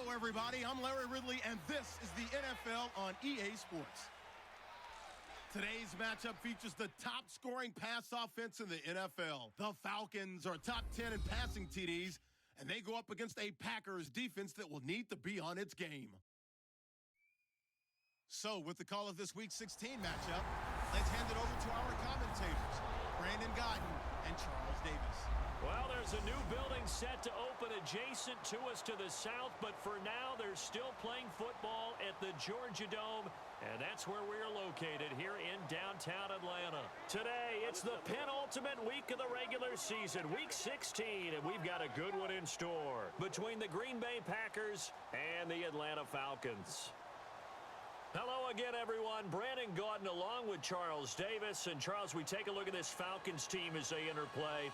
Hello, everybody. I'm Larry Ridley, and this is the NFL on EA Sports. Today's matchup features the top-scoring pass offense in the NFL. The Falcons are top 10 in passing TDs, and they go up against a Packers defense that will need to be on its game. So, with the call of this Week 16 matchup, let's hand it over to our commentators, Brandon Godden and Charles Davis. Well, there's a new building set to open adjacent to us to the south, but for now, they're still playing football at the Georgia Dome, and that's where we're located here in downtown Atlanta. Today, it's the penultimate week of the regular season, Week 16, and we've got a good one in store between the Green Bay Packers and the Atlanta Falcons. Hello again, everyone. Brandon Gaudin along with Charles Davis. And, Charles, we take a look at this Falcons team as they enter play.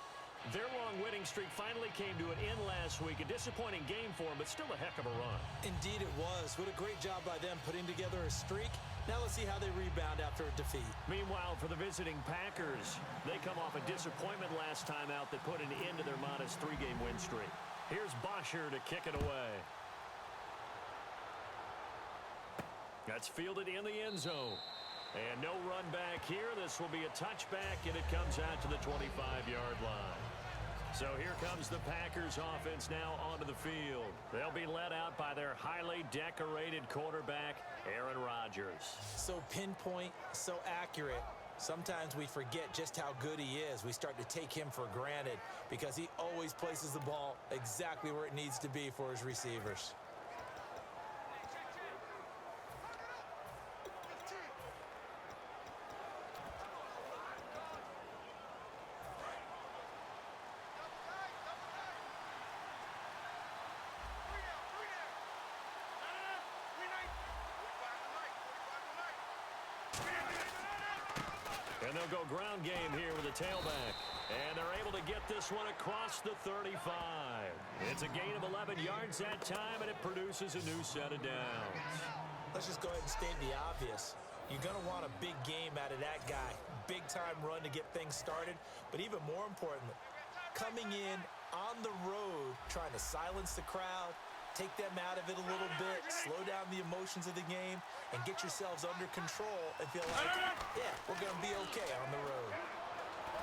Their long winning streak finally came to an end last week. A disappointing game for them, but still a heck of a run. Indeed it was. What a great job by them putting together a streak. Now let's see how they rebound after a defeat. Meanwhile, for the visiting Packers, they come off a disappointment last time out that put an end to their modest 3-game win streak. Here's Bosher to kick it away. That's fielded in the end zone. And no run back here. This will be a touchback, and it comes out to the 25-yard line. So here comes the Packers offense now onto the field. They'll be led out by their highly decorated quarterback, Aaron Rodgers. So pinpoint, so accurate. Sometimes we forget just how good he is. We start to take him for granted because he always places the ball exactly where it needs to be for his receivers. And they'll go ground game here with a tailback. And they're able to get this one across the 35. It's a gain of 11 yards that time, and it produces a new set of downs. Let's just go ahead and state the obvious. You're going to want a big game out of that guy. Big-time run to get things started. But even more importantly, coming in on the road, trying to silence the crowd, take them out of it a little bit, slow down the emotions of the game, and get yourselves under control and feel like, yeah, we're going to be okay on the road.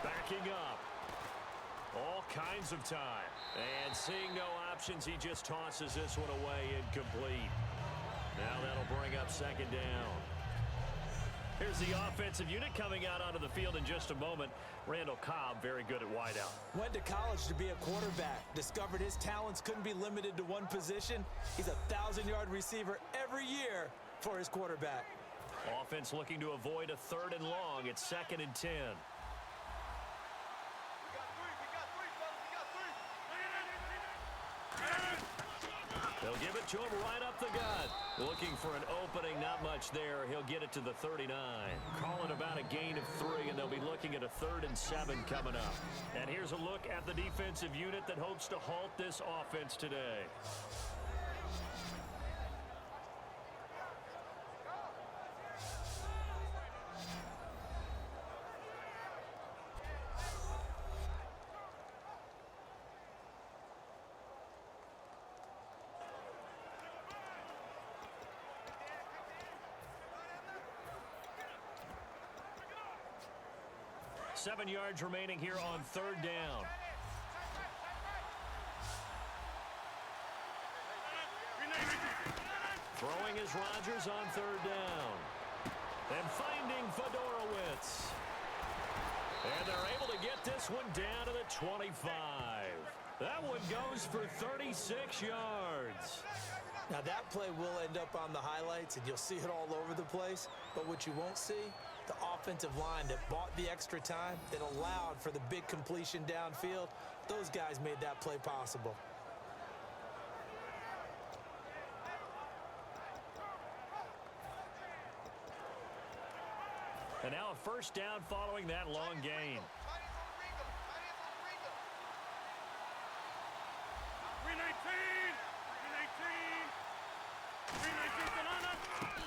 Backing up. All kinds of time. And seeing no options, he just tosses this one away incomplete. Now that'll bring up second down. Here's the offensive unit coming out onto the field in just a moment. Randall Cobb, very good at wideout. Went to college to be a quarterback. Discovered his talents couldn't be limited to one position. He's a 1,000-yard receiver every year for his quarterback. Offense looking to avoid a 3rd and long. It's 2nd and 10. They'll give it to him right up the gut. Looking for an opening, not much there. He'll get it to the 39. Calling about a gain of 3, and they'll be looking at a 3rd and 7 coming up. And here's a look at the defensive unit that hopes to halt this offense today. Seven yards remaining here on 3rd down. Throwing is Rodgers on 3rd down. And finding Fedorowicz. And they're able to get this one down to the 25. That one goes for 36 yards. Now that play will end up on the highlights, and you'll see it all over the place. But what you won't see, the offensive line that bought the extra time, that allowed for the big completion downfield, those guys made that play possible. And now a 1st down following that long gain.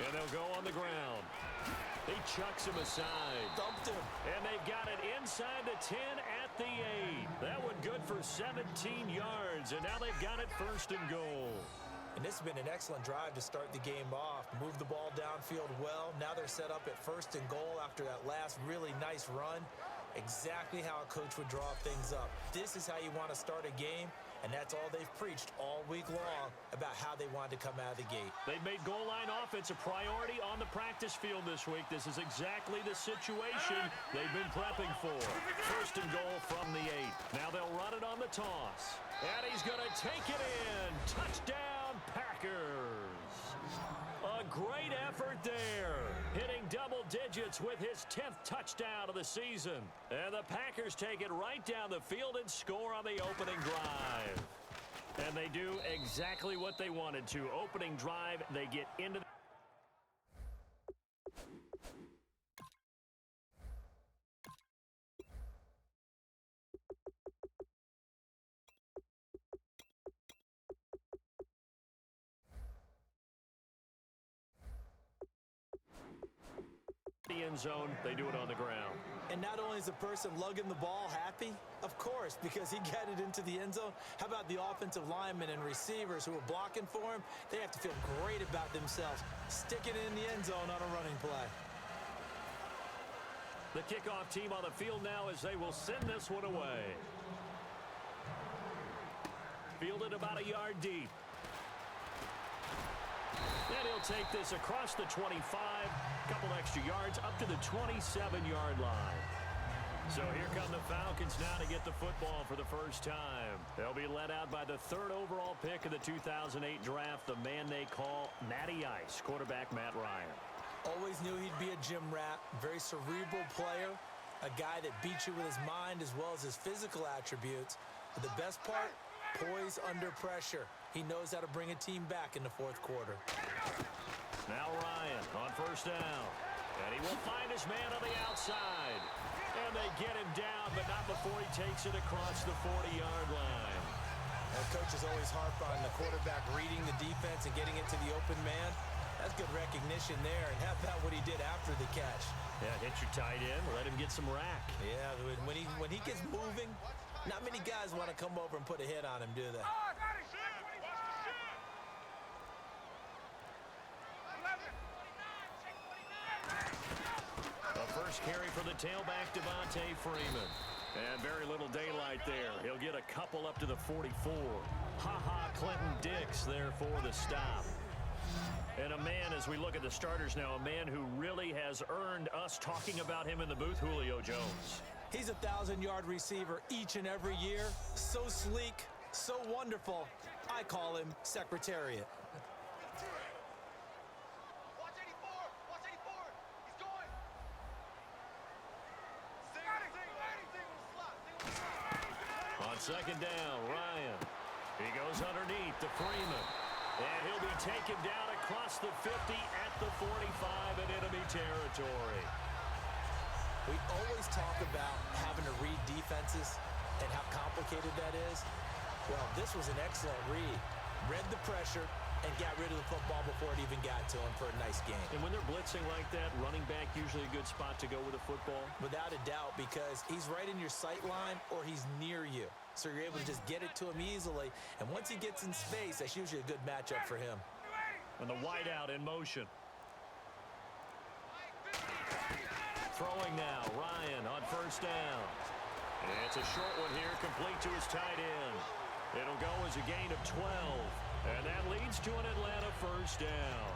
And they'll go on the ground. He chucks him aside. Dumped him. And they've got it inside the 10 at the 8. That one good for 17 yards, and now they've got it 1st and goal. And And this has been an excellent drive to start the game off. Move the ball downfield well. Now they're set up at 1st and goal after that last really nice run. Exactly how a coach would draw things up. This is how you want to start a game, and that's all they've preached all week long about how they wanted to come out of the gate. They've made goal line offense a priority on the practice field this week. This is exactly the situation they've been prepping for. 1st and goal from the 8. Now they'll run it on the toss. And he's going to take it in. Touchdown, Packers. A great effort there. Hitting double digits with his 10th touchdown of the season. And the Packers take it right down the field and score on the opening drive. And they do exactly what they wanted to. Opening drive, they get into the end zone. They do it on the ground. And not only is the person lugging the ball happy, of course, because he got it into the end zone. How about the offensive linemen and receivers who are blocking for him? They have to feel great about themselves, sticking it in the end zone on a running play. The kickoff team on the field now as they will send this one away. Fielded about a yard deep. And he'll take this across the 25, couple extra yards up to the 27-yard line. So here come the Falcons now to get the football for the first time. They'll be led out by the 3rd overall pick of the 2008 draft, the man they call Matty Ice, quarterback Matt Ryan. Always knew he'd be a gym rat, very cerebral player, a guy that beats you with his mind as well as his physical attributes. But the best part, poise under pressure. He knows how to bring a team back in the 4th quarter. Now Ryan on 1st down. And he will find his man on the outside. And they get him down, but not before he takes it across the 40-yard line. Our coach is always harp on the quarterback reading the defense and getting it to the open man. That's good recognition there. And how about what he did after the catch? Yeah, hit your tight end, let him get some rack. Yeah, when he gets moving, not many guys want to come over and put a hit on him, do they? The first carry for the tailback, Devontae Freeman. And very little daylight there. He'll get a couple up to the 44. Ha-ha, Clinton Dix there for the stop. And a man, as we look at the starters now, a man who really has earned us talking about him in the booth, Julio Jones. He's a 1,000-yard receiver each and every year. So sleek, so wonderful. I call him Secretariat. On 2nd down, Ryan. He goes underneath to Freeman. And he'll be taken down across the 50 at the 45 in enemy territory. We always talk about having to read defenses and how complicated that is. Well, this was an excellent read. Read the pressure and got rid of the football before it even got to him for a nice game. And when they're blitzing like that, running back usually a good spot to go with a football? Without a doubt, because he's right in your sight line or he's near you. So you're able to just get it to him easily. And once he gets in space, that's usually a good matchup for him. And the wideout in motion. Throwing now, Ryan on 1st down. It's a short one here, complete to his tight end. It'll go as a gain of 12. And that leads to an Atlanta 1st down.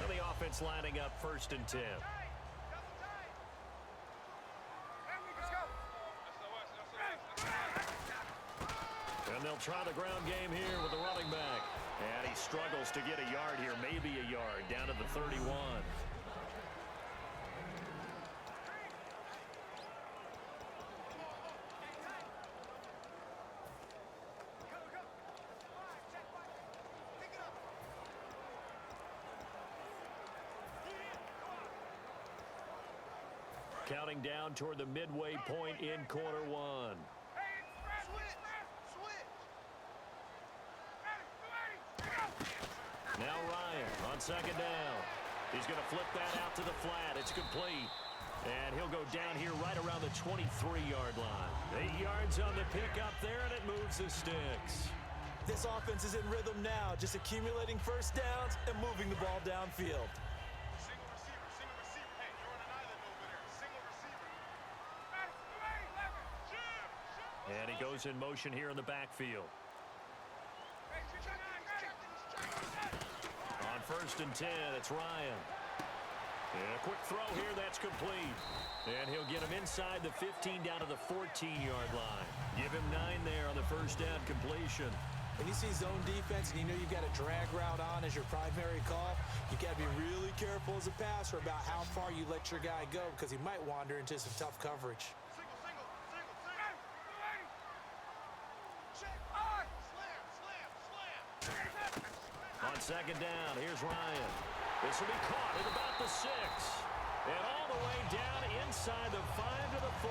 Now the offense lining up 1st and 10. And they'll try the ground game here with the running back. And he struggles to get a yard here, maybe a yard, down to the 31. Counting down toward the midway point in quarter 1. Now Ryan on 2nd down. He's going to flip that out to the flat. It's complete. And he'll go down here right around the 23-yard line. 8 yards on the pickup there, and it moves the sticks. This offense is in rhythm now, just accumulating first downs and moving the ball downfield. Single receiver. Hey, you're on an island over there. Single receiver. And he goes in motion here in the backfield. On 1st and 10, it's Ryan. And a quick throw here, that's complete. And he'll get him inside the 15 down to the 14-yard line. Give him 9 there on the first down completion. When you see zone defense and you know you've got a drag route on as your primary call, you got to be really careful as a passer about how far you let your guy go because he might wander into some tough coverage. On 2nd down, here's Ryan. This will be caught at about the 6. And all the way down inside the 5 to the 4.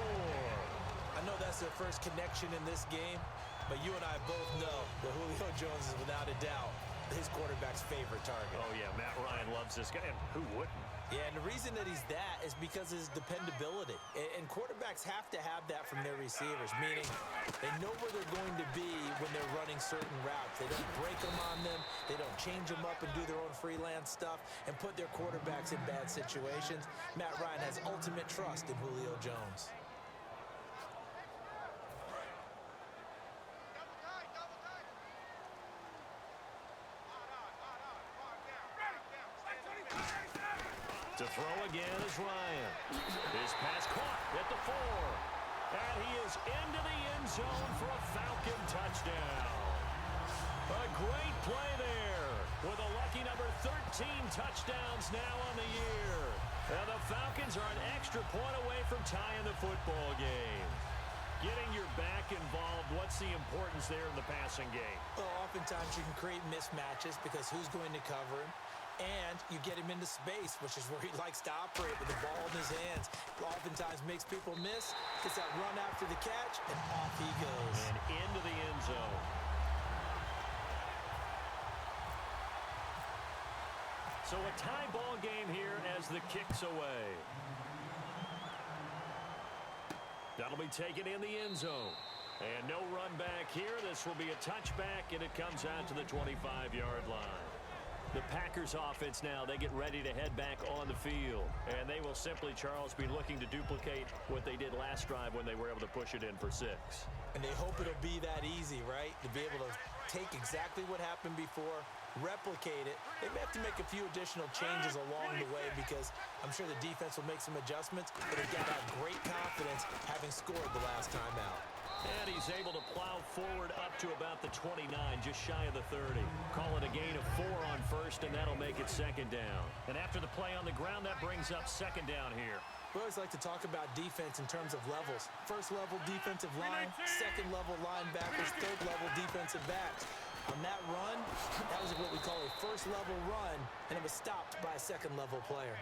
I know that's their first connection in this game, but you and I both know that Julio Jones is without a doubt his quarterback's favorite target. Oh, yeah, Matt Ryan loves this guy, and who wouldn't? Yeah, and the reason that he's that is because of his dependability. And quarterbacks have to have that from their receivers, meaning they know where they're going to be when they're running certain routes. They don't break them on them. They don't change them up and do their own freelance stuff and put their quarterbacks in bad situations. Matt Ryan has ultimate trust in Julio Jones. To throw again is Ryan. His pass caught at the 4. And he is into the end zone for a Falcon touchdown. A great play there with a lucky number 13 touchdowns now on the year. And the Falcons are an extra point away from tying the football game. Getting your back involved, what's the importance there in the passing game? Well, oftentimes you can create mismatches because who's going to cover him? And you get him into space, which is where he likes to operate with the ball in his hands. Oftentimes makes people miss, gets that run after the catch, and off he goes. And into the end zone. So a tie ball game here as the kick's away. That'll be taken in the end zone. And no run back here. This will be a touchback, and it comes out to the 25-yard line. The Packers offense now, they get ready to head back on the field. And they will simply, Charles, be looking to duplicate what they did last drive when they were able to push it in for 6. And they hope it'll be that easy, right? To be able to take exactly what happened before, replicate it. They may have to make a few additional changes along the way because I'm sure the defense will make some adjustments, but they've got that great confidence having scored the last time out. And he's able to plow forward up to about the 29, just shy of the 30. Call it a gain of 4 on first, and that'll make it 2nd down. And after the play on the ground, that brings up 2nd down here. We always like to talk about defense in terms of levels. First level defensive line, second level linebackers, third level defensive backs. On that run, that was what we call a first level run, and it was stopped by a second level player.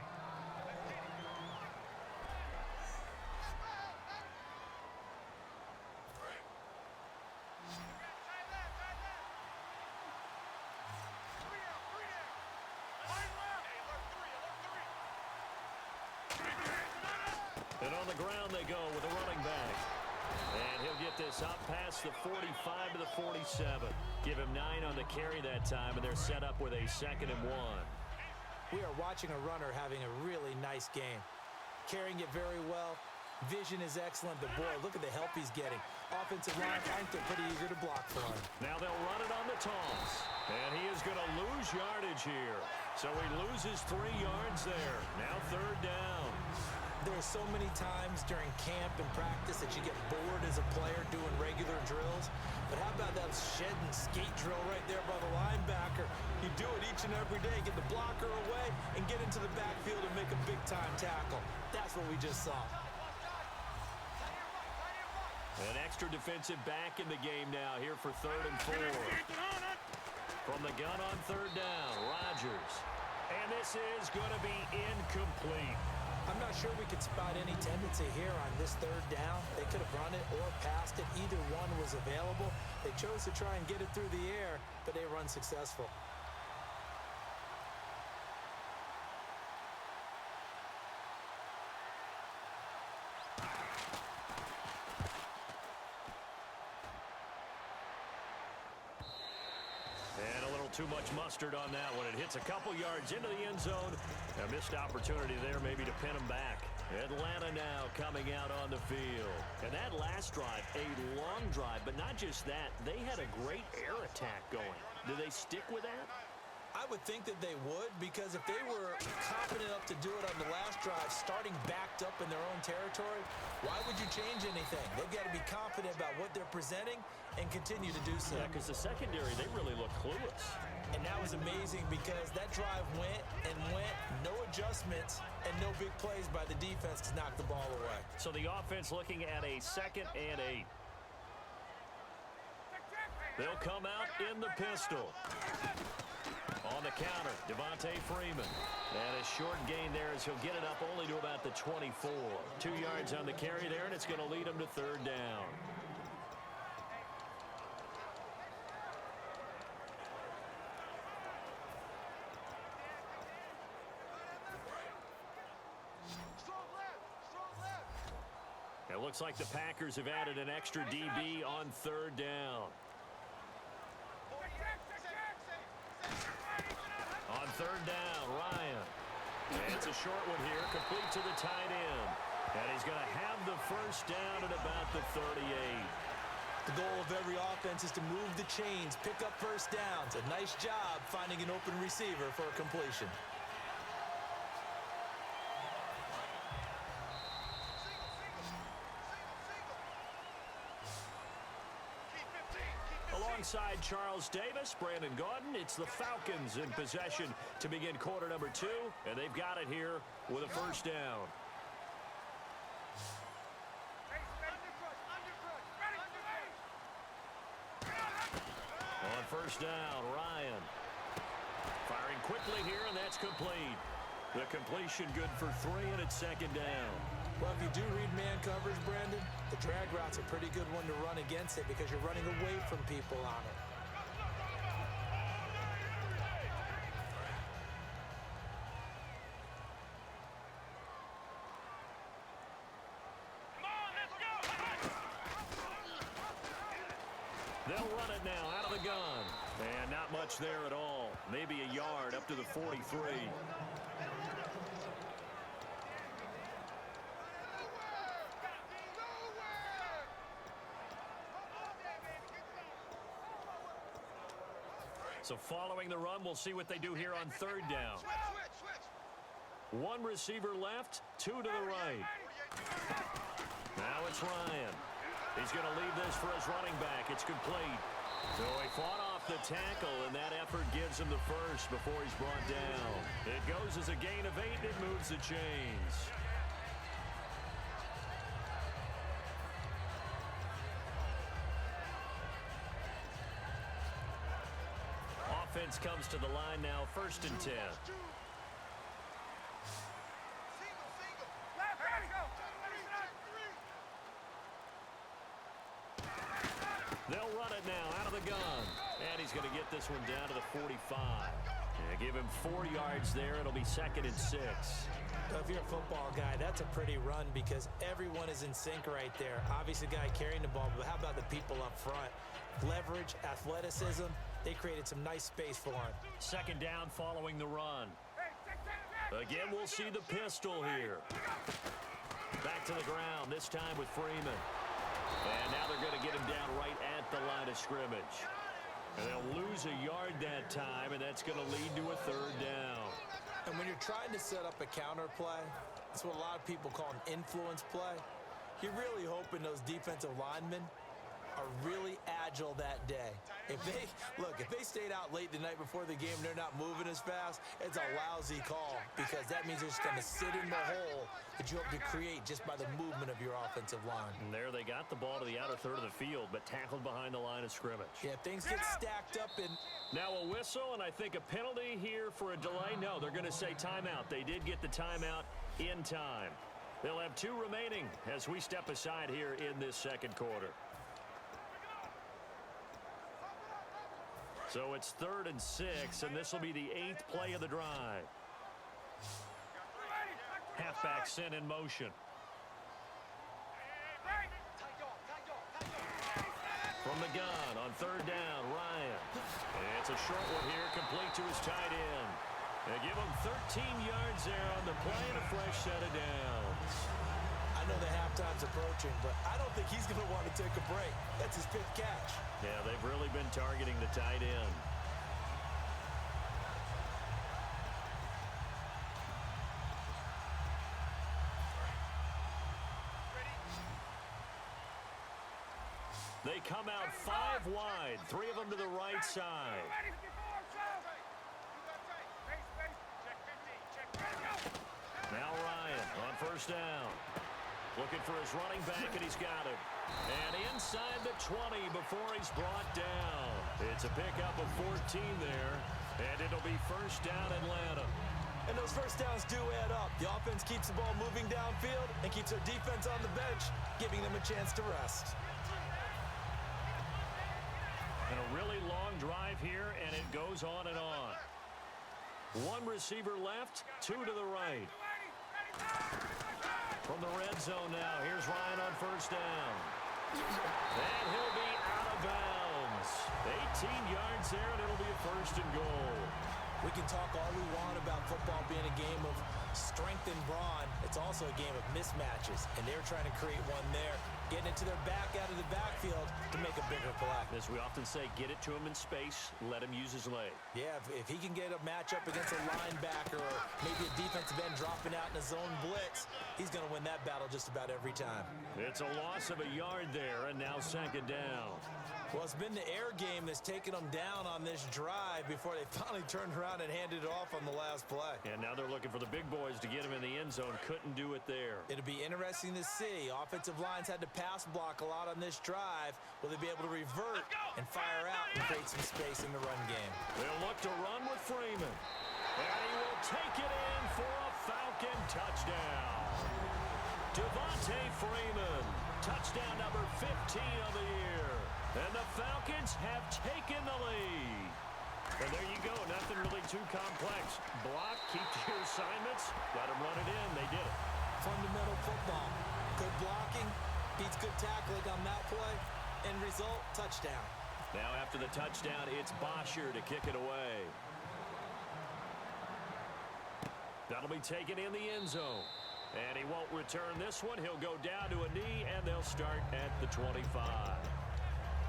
And on the ground they go with a running back. And he'll get this up past the 45 to the 47. Give him 9 on the carry that time, and they're set up with a 2nd and 1. We are watching a runner having a really nice game. Carrying it very well. Vision is excellent, but boy, look at the help he's getting. Offensive line, I think they're pretty eager to block for him. Now they'll run it on the toss. And he is going to lose yardage here. So he loses 3 yards there. Now 3rd down. There's so many times during camp and practice that you get bored as a player doing regular drills. But how about that shed and skate drill right there by the linebacker? You do it each and every day, get the blocker away, and get into the backfield and make a big-time tackle. That's what we just saw. An extra defensive back in the game now here for 3rd and 4. From the gun on 3rd down, Rodgers. And this is going to be incomplete. I'm not sure we could spot any tendency here on this 3rd down. They could have run it or passed it. Either one was available. They chose to try and get it through the air, but they were unsuccessful. And a little too much mustard on that one. It hits a couple yards into the end zone. A missed opportunity there maybe to pin them back. Atlanta now coming out on the field. And that last drive, a long drive, but not just that. They had a great air attack going. Do they stick with that? I would think that they would, because if they were confident enough to do it on the last drive, starting backed up in their own territory, why would you change anything? They've got to be confident about what they're presenting and continue to do so. Yeah, because the secondary, they really look clueless. And that was amazing because that drive went and went, no adjustments, and no big plays by the defense to knock the ball away. So the offense looking at a 2nd and 8. They'll come out in the pistol. On the counter, Devontae Freeman. And a short gain there as he'll get it up only to about the 24. 2 yards on the carry there, and it's going to lead him to 3rd down. It looks like the Packers have added an extra DB on 3rd down. On 3rd down, Ryan. And it's a short one here, complete to the tight end. And he's going to have the 1st down at about the 38. The goal of every offense is to move the chains, pick up 1st downs. A nice job finding an open receiver for a completion. Alongside Charles Davis, Brandon Gaudin, it's the Falcons in possession to begin quarter number 2, and they've got it here with a 1st down. On 1st down, Ryan. Firing quickly here, and that's complete. The completion good for 3, and it's 2nd down. Well, if you do read man coverage, Brandon, the drag route's a pretty good one to run against it because you're running away from people on it. They'll run it now out of the gun. And not much there at all. Maybe a yard up to the 43. So following the run, we'll see what they do here on 3rd down. 1 receiver left, 2 to the right. Now it's Ryan. He's going to leave this for his running back. It's complete. So he fought off the tackle, and that effort gives him the 1st before he's brought down. It goes as a gain of 8, and it moves the chains. Offense comes to the line now, 1st and 10. They'll run it now out of the gun. And he's going to get this one down to the 45. Yeah, give him 4 yards there. It'll be 2nd and 6. If you're a football guy, that's a pretty run because everyone is in sync right there. Obviously, the guy carrying the ball, but how about the people up front? Leverage, athleticism, they created some nice space for him. 2nd down following the run. Again, we'll see the pistol here. Back to the ground, this time with Freeman. And now they're going to get him down right at the line of scrimmage. And they'll lose a yard that time, and that's going to lead to a 3rd down. And when you're trying to set up a counter play, that's what a lot of people call an influence play. You're really hoping those defensive linemen are really agile that day. If they stayed out late the night before the game and they're not moving as fast, it's a lousy call because that means they're just going to sit in the hole that you hope to create just by the movement of your offensive line. And there they got the ball to the outer third of the field, but tackled behind the line of scrimmage. Yeah, things get stacked up and... Now a whistle, and I think a penalty here for a delay. No, they're going to say timeout. They did get the timeout in time. They'll have 2 remaining as we step aside here in this 2nd quarter. So it's 3rd and 6, and this will be the 8th play of the drive. Halfback sent in motion. From the gun on 3rd down, Ryan. It's It's a short one here, complete to his tight end. They give him 13 yards there on the play and a fresh set of downs. I know the halftime's approaching, but I don't think he's going to want to take a break. That's his 5th catch. Yeah, they've really been targeting the tight end. They come out 5 wide, 3 of them to the right side. Now Ryan on first down. Looking for his running back, and he's got him. And inside the 20 before he's brought down. It's a pickup of 14 there, and it'll be first down Atlanta. And those first downs do add up. The offense keeps the ball moving downfield and keeps their defense on the bench, giving them a chance to rest. And a really long drive here, and it goes on and on. 1 receiver left, 2 to the right. From the red zone now, here's Ryan on first down. And he'll be out of bounds. 18 yards there, and it'll be a first and goal. We can talk all we want about football being a game of strength and brawn. It's also a game of mismatches, and they're trying to create one there, getting it to their back out of the backfield to make a bigger play. As we often say, get it to him in space, let him use his leg. Yeah, if he can get a matchup against a linebacker or maybe a defensive end dropping out in a zone blitz, he's going to win that battle just about every time. It's a loss of a yard there, and now second down. Well, it's been the air game that's taken them down on this drive before they finally turned around and handed it off on the last play. And now they're looking for the big boys to get him in the end zone. Couldn't do it there. It'll be interesting to see. Offensive lines had to pass block a lot on this drive. Will they be able to revert and fire out and create some space in the run game? They'll look to run with Freeman. And he will take it in for a Falcon touchdown. Devontae Freeman, touchdown number 15 of the year. And the Falcons have taken the lead. And there you go, nothing really too complex. Block, keep to your assignments, let them run it in. They did it. Fundamental football. Good blocking, beats good tackling on that play, end result, touchdown. Now after the touchdown, it's Bosher to kick it away. That'll be taken in the end zone. And he won't return this one. He'll go down to a knee, and they'll start at the 25.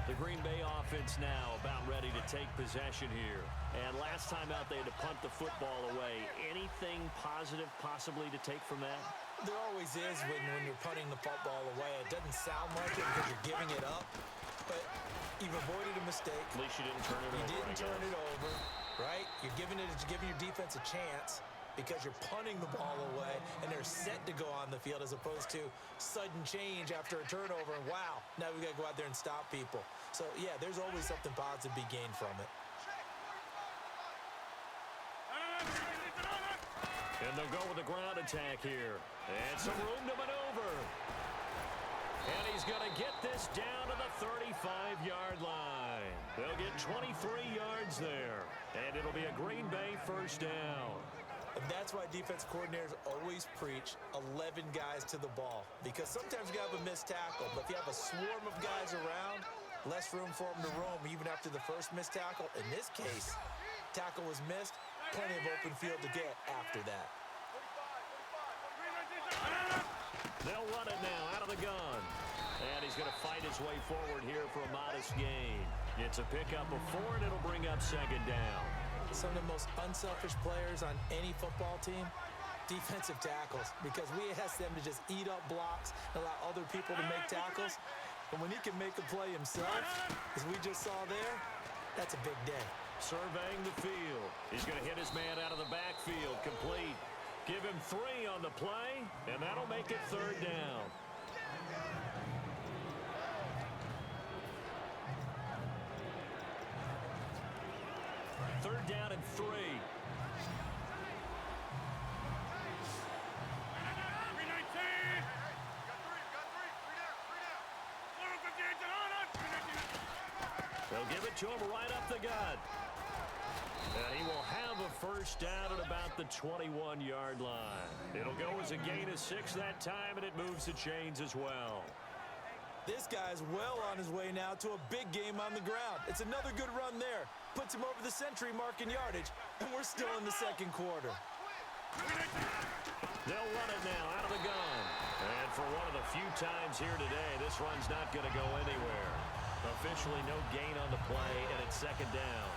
The Green Bay offense now about ready to take possession here. And last time out, they had to punt the football away. Anything positive possibly to take from that? There always is when you're punting the football away. It doesn't sound like it because you're giving it up, but you've avoided a mistake. At least you didn't turn it over. You didn't turn it over, right? You're giving your defense a chance because you're punting the ball away, and they're set to go on the field as opposed to sudden change after a turnover, and wow, now we got to go out there and stop people. So, yeah, there's always something positive to be gained from it. And they'll go with a ground attack here. And some room to maneuver. And he's going to get this down to the 35-yard line. They'll get 23 yards there. And it'll be a Green Bay first down. And that's why defense coordinators always preach 11 guys to the ball. Because sometimes you have a missed tackle, but if you have a swarm of guys around, less room for them to roam even after the first missed tackle. In this case, tackle was missed, plenty of open field to get after that. They'll run it now out of the gun. And he's going to fight his way forward here for a modest gain. It's a pickup of 4, and it'll bring up second down. Some of the most unselfish players on any football team, defensive tackles, because we ask them to just eat up blocks and allow other people to make tackles. But when he can make a play himself, as we just saw there, that's a big day. Surveying the field. He's going to hit his man out of the backfield, complete. Give him 3 on the play, and that'll make it third down. Third down and 3. They'll give it to him right up the gut. And he will have a first down at about the 21-yard line. It'll go as a gain of 6 that time, and it moves the chains as well. This guy's well on his way now to a big game on the ground. It's another good run there. Puts him over the century mark in yardage, and we're still in the second quarter. They'll run it now out of the gun. And for one of the few times here today, this run's not going to go anywhere. Officially no gain on the play, and it's second down.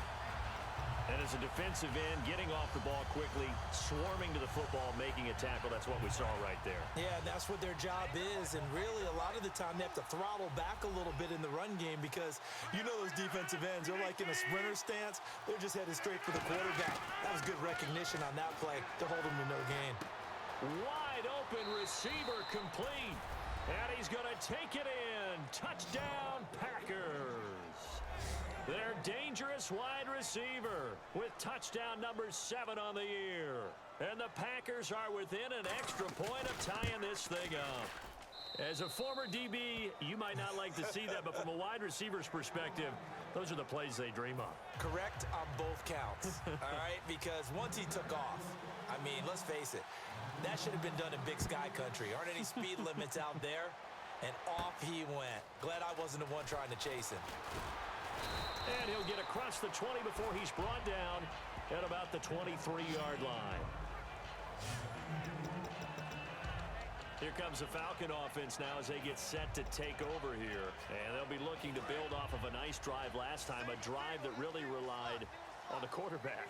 And as a defensive end, getting off the ball quickly, swarming to the football, making a tackle, that's what we saw right there. Yeah, that's what their job is, and really a lot of the time they have to throttle back a little bit in the run game because you know those defensive ends, they're like in a sprinter stance. They're just headed straight for the quarterback. That was good recognition on that play to hold them to no gain. Wide open receiver complete. And he's going to take it in. Touchdown, Packers. Their dangerous wide receiver with touchdown number 7 on the year. And the Packers are within an extra point of tying this thing up. As a former DB, you might not like to see that, but from a wide receiver's perspective, those are the plays they dream of. Correct on both counts, all right? Because once he took off, I mean, let's face it, that should have been done in Big Sky Country. Aren't any speed limits out there? And off he went. Glad I wasn't the one trying to chase him. And he'll get across the 20 before he's brought down at about the 23-yard line. Here comes the Falcon offense now as they get set to take over here. And they'll be looking to build off of a nice drive last time, a drive that really relied on the quarterback.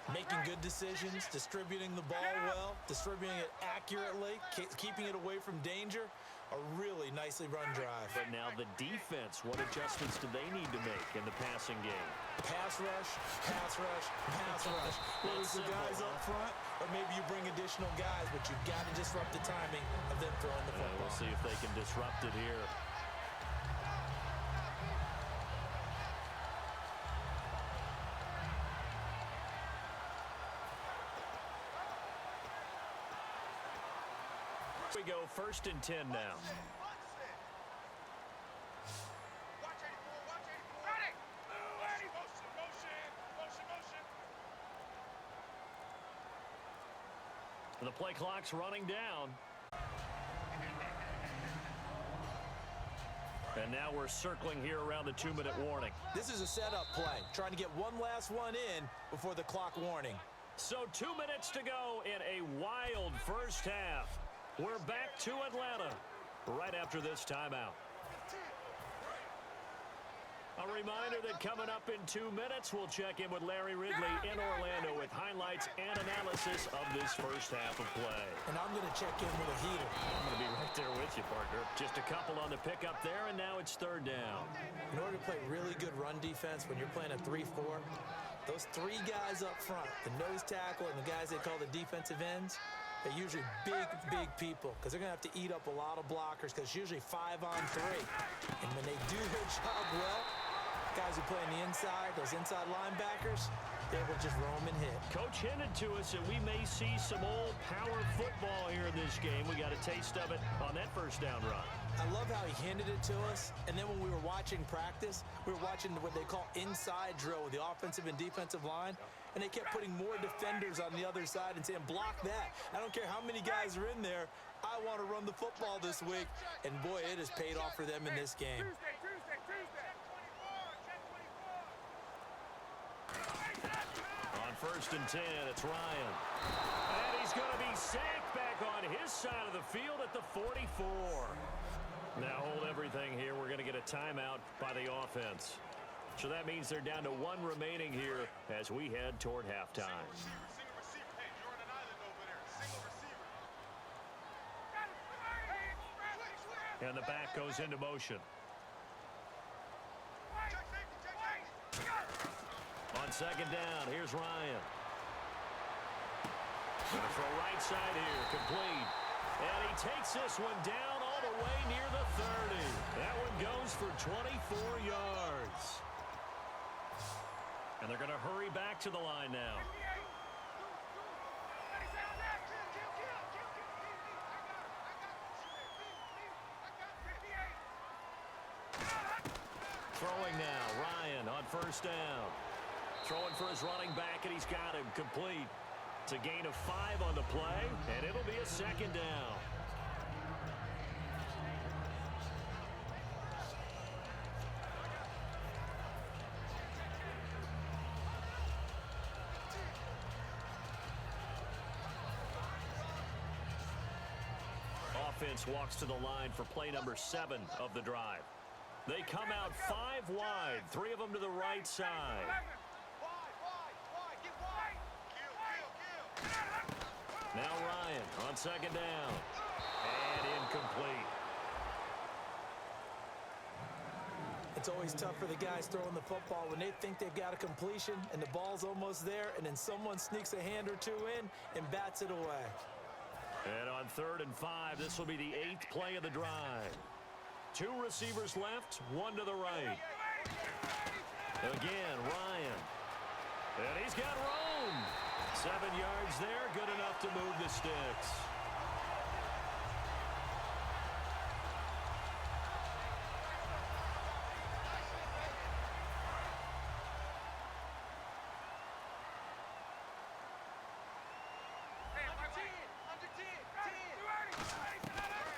Making good decisions, distributing the ball well, distributing it accurately, keeping it away from danger. A really nicely run drive. But now the defense, what adjustments do they need to make in the passing game? Pass rush, pass rush, pass rush. Lose the guys up front, or maybe you bring additional guys, but you've got to disrupt the timing of them throwing the football. We'll see if they can disrupt it here. We go 1st and 10 now. The play clock's running down. And now we're circling here around the 2-minute warning. This is a setup play, trying to get one last one in before the clock warning. So 2 minutes to go in a wild first half. We're back to Atlanta right after this timeout. A reminder that coming up in 2 minutes, we'll check in with Larry Ridley in Orlando with highlights and analysis of this first half of play. And I'm going to check in with a heater. I'm going to be right there with you, partner. Just a couple on the pickup there, and now it's 3rd down. In order to play really good run defense when you're playing a 3-4, those 3 guys up front, the nose tackle and the guys they call the defensive ends, they're usually big people because they're going to have to eat up a lot of blockers because it's usually 5-on-3. And when they do their job well, guys who play on the inside, those inside linebackers, they will just roam and hit. Coach hinted to us that we may see some old power football here in this game. We got a taste of it on that first down run. I love how he hinted it to us, and then when we were watching practice, we were watching what they call inside drill with the offensive and defensive line, and they kept putting more defenders on the other side and saying, block that. I don't care how many guys are in there. I want to run the football this week, and boy, it has paid off for them in this game. On 1st and 10, it's Ryan. And he's going to be sacked back on his side of the field at the 44. Now hold everything here. We're going to get a timeout by the offense. So that means they're down to 1 remaining here as we head toward halftime. Single receiver. Hey, you're on an island over there. Single receiver. And the back goes into motion. On 2nd down, here's Ryan. Gonna throw right side here, complete. And he takes this one down all the way near the 30. That one goes for 24 yards. And they're going to hurry back to the line now. Throwing now, Ryan on 1st down. Throwing for his running back, and he's got him complete. It's a gain of 5 on the play, and it'll be a 2nd down. offense walks to the line for play number 7 of the drive. They come out 5 wide, 3 of them to the right side. Now Ryan on second down. And incomplete. It's always tough for the guys throwing the football when they think they've got a completion and the ball's almost there, and then someone sneaks a hand or two in and bats it away. And on 3rd and 5, this will be the 8th play of the drive. 2 receivers left, 1 to the right. Again, Ryan. And he's got room. 7 yards there, good enough to move the sticks.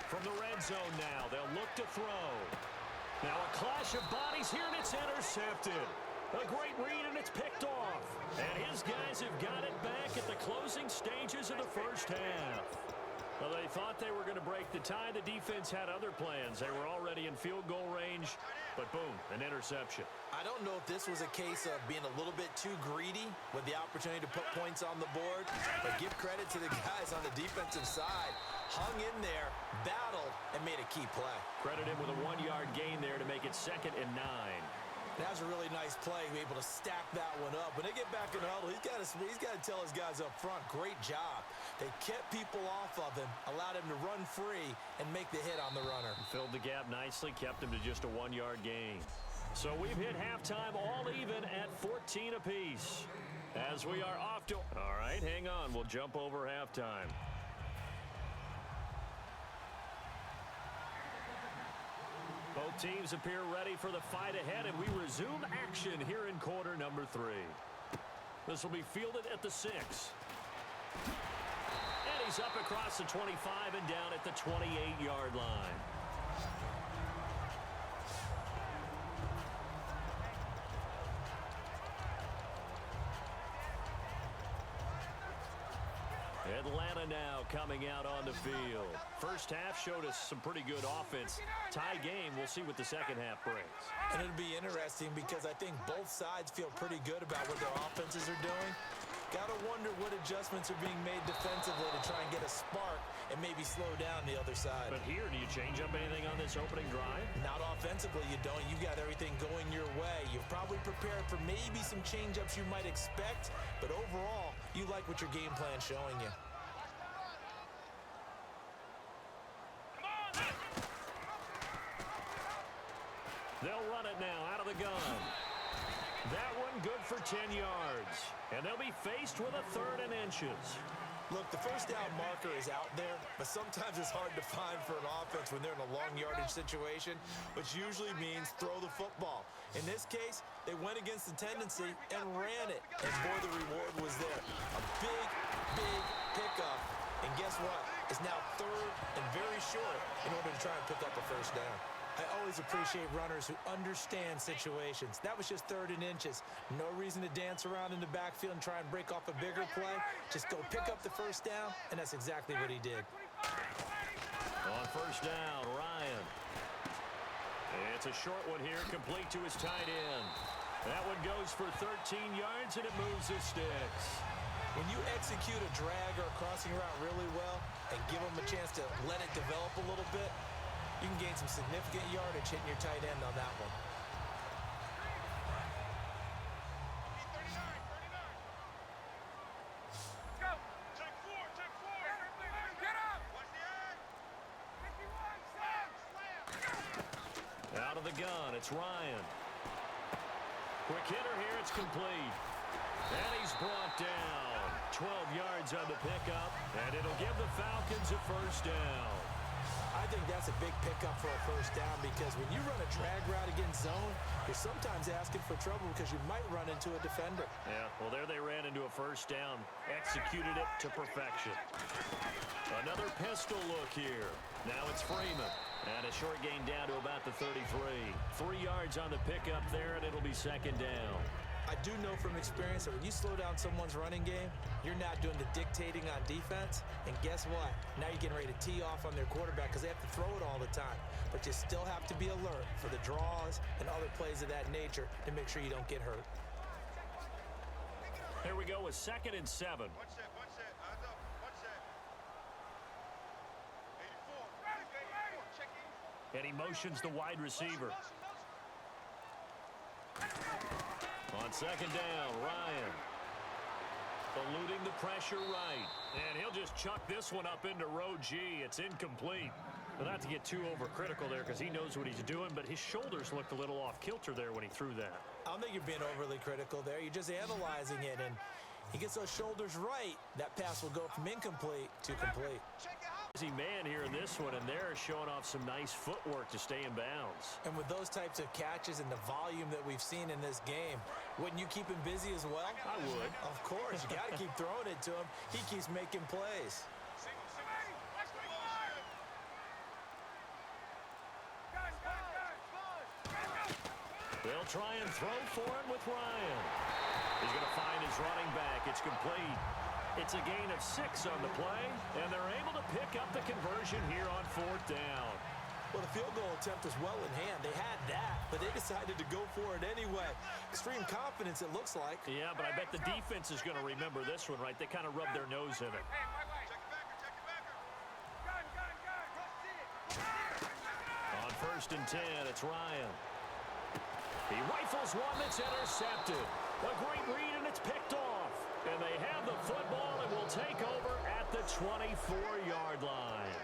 From the red zone now, they'll look to throw. Now a clash of bodies here, and it's intercepted. A great read, and it's picked off. And his guys have got it back at the closing stages of the first half. Well, they thought they were going to break the tie. The defense had other plans. They were already in field goal range, but boom, an interception. I don't know if this was a case of being a little bit too greedy with the opportunity to put points on the board, but give credit to the guys on the defensive side. Hung in there, battled, and made a key play. Credit him with a 1-yard gain there to make it 2nd and 9. That was a really nice play, be able to stack that one up. When they get back in the huddle, he's got to tell his guys up front, great job. They kept people off of him, allowed him to run free, and make the hit on the runner. Filled the gap nicely, kept him to just a 1-yard gain. So we've hit halftime all even at 14 apiece. As we are off to... All right, hang on. We'll jump over halftime. Both teams appear ready for the fight ahead, and we resume action here in quarter number 3. This will be fielded at the 6. And he's up across the 25 and down at the 28-yard line. Atlanta now coming out on the field. First half showed us some pretty good offense. Tie game, we'll see what the second half brings. And it'll be interesting because I think both sides feel pretty good about what their offenses are doing. Got to wonder what adjustments are being made defensively to try and get a spark and maybe slow down the other side. But here, do you change up anything on this opening drive? Not offensively, you don't. You've got everything going your way. You've probably prepared for maybe some change-ups you might expect, but overall, you like what your game plan's showing you. They'll run it now out of the gun. That one good for 10 yards. And they'll be faced with a 3rd and inches. Look, the first down marker is out there, but sometimes it's hard to find for an offense when they're in a long yardage situation, which usually means throw the football. In this case, they went against the tendency and ran it. And boy, the reward was there. A big, big pickup. And guess what? It's now 3rd and very short in order to try and pick up a first down. I always appreciate runners who understand situations. That was just 3rd and inches. No reason to dance around in the backfield and try and break off a bigger play. Just go pick up the first down, and that's exactly what he did. On first down, Ryan. It's a short one here, complete to his tight end. That one goes for 13 yards, and it moves the sticks. When you execute a drag or a crossing route really well and give them a chance to let it develop a little bit, you can gain some significant yardage hitting your tight end on that one. Out of the gun, it's Ryan. Quick hitter here, it's complete. And he's brought down. 12 yards on the pickup, and it'll give the Falcons a first down. I think that's a big pickup for a first down because when you run a drag route against zone, you're sometimes asking for trouble because you might run into a defender. Yeah, well, there they ran into a first down. Executed it to perfection. Another pistol look here. Now it's Freeman. And a short gain down to about the 33. 3 yards on the pickup there, and it'll be 2nd down. I I do know from experience that when you slow down someone's running game, you're now doing the dictating on defense. And guess what? Now you're getting ready to tee off on their quarterback because they have to throw it all the time. But you still have to be alert for the draws and other plays of that nature to make sure you don't get hurt. Here we go with 2nd and 7. One set, eyes up, one set. 84, check in. And he motions the wide receiver. On 2nd down, Ryan. Eluding the pressure right. And he'll just chuck this one up into row G. It's incomplete. But not to get too overcritical there because he knows what he's doing, but his shoulders looked a little off kilter there when he threw that. I don't think you're being overly critical there. You're just analyzing it, and he gets those shoulders right. That pass will go from incomplete to complete. Busy man here in this one, and they're showing off some nice footwork to stay in bounds. And with those types of catches and the volume that we've seen in this game, wouldn't you keep him busy as well? I would. Of course. You got to keep throwing it to him. He keeps making plays. They'll try and throw for it with Ryan. He's going to find his running back. It's complete. It's a gain of 6 on the play, and they're able to pick up the conversion here on 4th down. Well, the field goal attempt was well in hand. They had that, but they decided to go for it anyway. Extreme confidence, it looks like. Yeah, but I bet the defense is going to remember this one, right? They kind of rubbed their nose in it. On 1st and 10, it's Ryan. He rifles one that's intercepted. A great read, and it's picked off. And they have the football and will take over at the 24-yard line.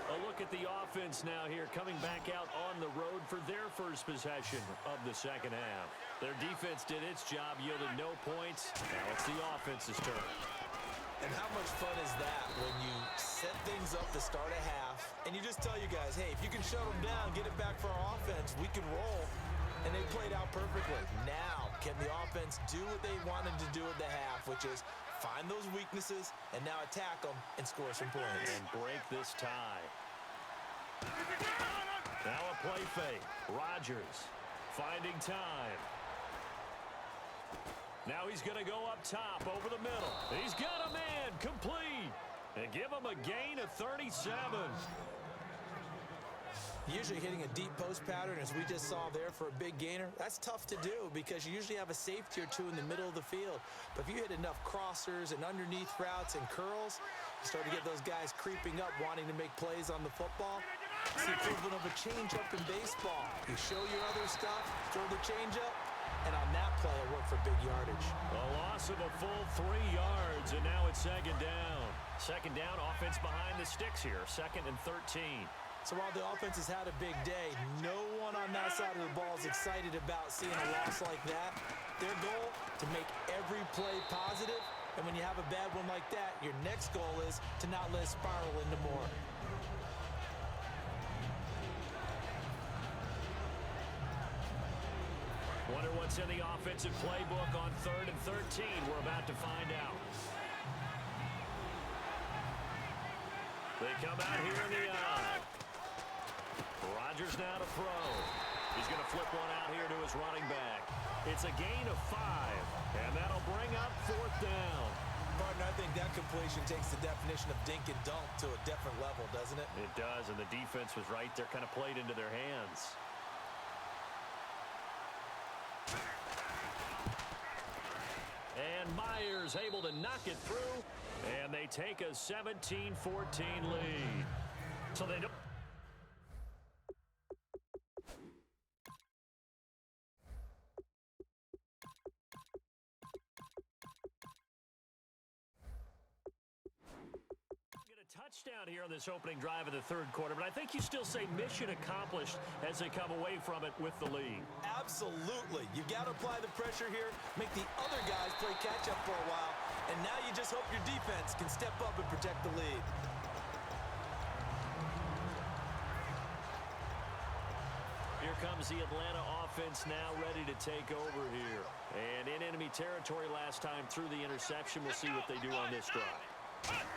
A look at the offense now here, coming back out on the road for their first possession of the 2nd half. Their defense did its job, yielded no points. Now it's the offense's turn. And how much fun is that when you set things up to start a half and you just tell you guys, hey, if you can shut them down, get it back for our offense, we can roll. And they played out perfectly. Now, can the offense do what they wanted to do at the half, which is find those weaknesses and now attack them and score some points. And break this tie. Now a play fake. Rodgers finding time. Now he's going to go up top over the middle. He's got a man complete. And give him a gain of 37. Usually hitting a deep post pattern, as we just saw there for a big gainer, that's tough to do because you usually have a safety or two in the middle of the field. But if you hit enough crossers and underneath routes and curls, you start to get those guys creeping up wanting to make plays on the football. It's the equivalent of a changeup in baseball. You show your other stuff, throw the changeup, and on that play, it worked for big yardage. A loss of a full 3 yards, and now it's 2nd down. 2nd down, offense behind the sticks here, 2nd and 13. So while the offense has had a big day, no one on that side of the ball is excited about seeing a loss like that. Their goal, to make every play positive, and when you have a bad one like that, your next goal is to not let it spiral into more. Wonder what's in the offensive playbook on 3rd and 13. We're about to find out. They come out here in the eye. Rodgers now to throw. He's going to flip one out here to his running back. It's a gain of 5, and that'll bring up 4th down. Partner, I think that completion takes the definition of dink and dunk to a different level, doesn't it? It does, and the defense was right there, kind of played into their hands. And Myers able to knock it through, and they take a 17-14 lead. So they don't. Touchdown here on this opening drive of the 3rd quarter, but I think you still say mission accomplished as they come away from it with the lead. Absolutely. You got to apply the pressure here, make the other guys play catch-up for a while, and now you just hope your defense can step up and protect the lead. Here comes the Atlanta offense now ready to take over here. And in enemy territory last time through the interception. We'll see what they do on this drive.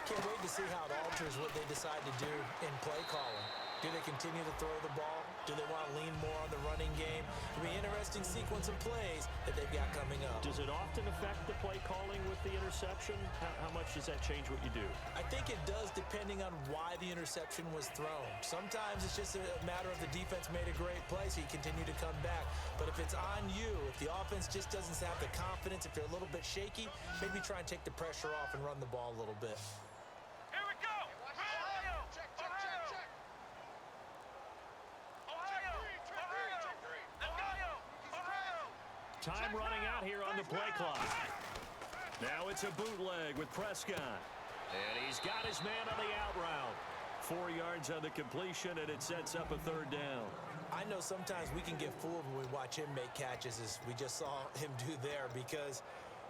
Can't wait to see how it alters what they decide to do in play calling. Do they continue to throw the ball? Do they want to lean more on the running game? It'll be an interesting sequence of plays that they've got coming up. Does it often affect the play calling with the interception? How much does that change what you do? I think it does depending on why the interception was thrown. Sometimes it's just a matter of the defense made a great play, so you continue to come back. But if it's on you, if the offense just doesn't have the confidence, if they're a little bit shaky, maybe try and take the pressure off and run the ball a little bit. Here we go. Ohio. Check. Time running out here on the play clock. Now it's a bootleg with Prescott. And he's got his man on the out route. 4 yards on the completion, and it sets up a third down. I know sometimes we can get fooled when we watch him make catches, as we just saw him do there, because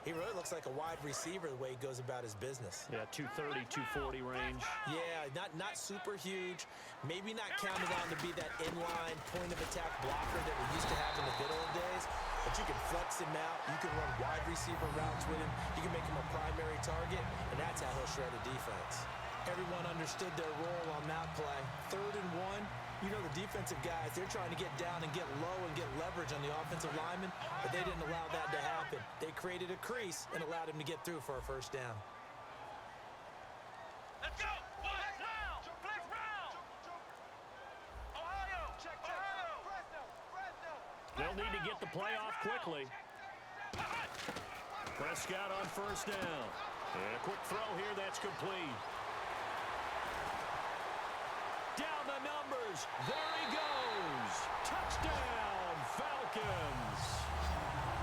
he really looks like a wide receiver the way he goes about his business. Yeah, 230, 240 range. Yeah, not super huge. Maybe not counted on to be that inline point-of-attack blocker that we used to have in the good old days. But you can flex him out. You can run wide receiver routes with him. You can make him a primary target, and that's how he'll shred a defense. Everyone understood their role on that play. 3rd and 1. You know the defensive guys, they're trying to get down and get low and get leverage on the offensive lineman, but they didn't allow that to happen. They created a crease and allowed him to get through for a first down. Let's go. Blitz round. Ohio. Check. They'll need to get the play off quickly. Prescott on first down. And a quick throw here that's complete. Down the numbers. There he goes. Touchdown, Falcons.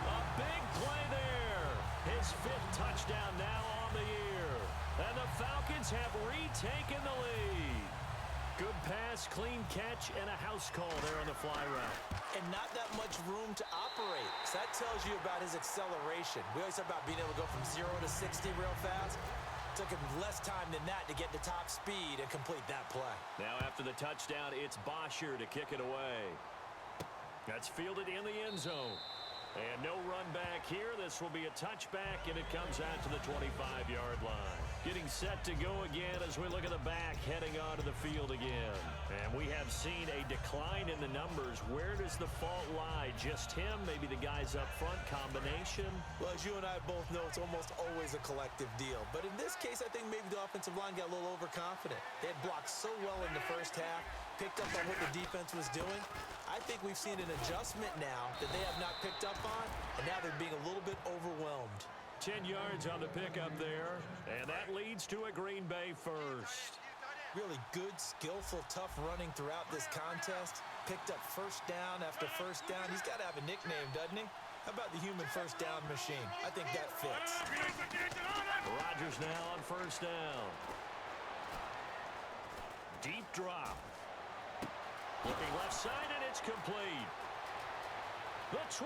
A big play there. His 5th touchdown now on the year. And the Falcons have retaken the lead. Good pass, clean catch, and a house call there on the fly route. And not that much room to operate. So that tells you about his acceleration. We always talk about being able to go from 0 to 60 real fast. Took him less time than that to get to top speed and complete that play. Now after the touchdown, it's Bosher to kick it away. That's fielded in the end zone. And no run back here. This will be a touchback, and it comes out to the 25-yard line. Getting set to go again as we look at the back, heading onto the field again. And we have seen a decline in the numbers. Where does the fault lie? Just him? Maybe the guys up front? Combination? Well, as you and I both know, it's almost always a collective deal. But in this case, I think maybe the offensive line got a little overconfident. They had blocked so well in the first half, picked up on what the defense was doing. I think we've seen an adjustment now that they have not picked up on, and now they're being a little bit overwhelmed. 10 yards on the pickup there, and that leads to a Green Bay first. Really good, skillful, tough running throughout this contest. Picked up first down after first down. He's got to have a nickname, doesn't he? How about the human first down machine? I think that fits. Rodgers now on first down. Deep drop. Looking left side, and it's complete. The 20.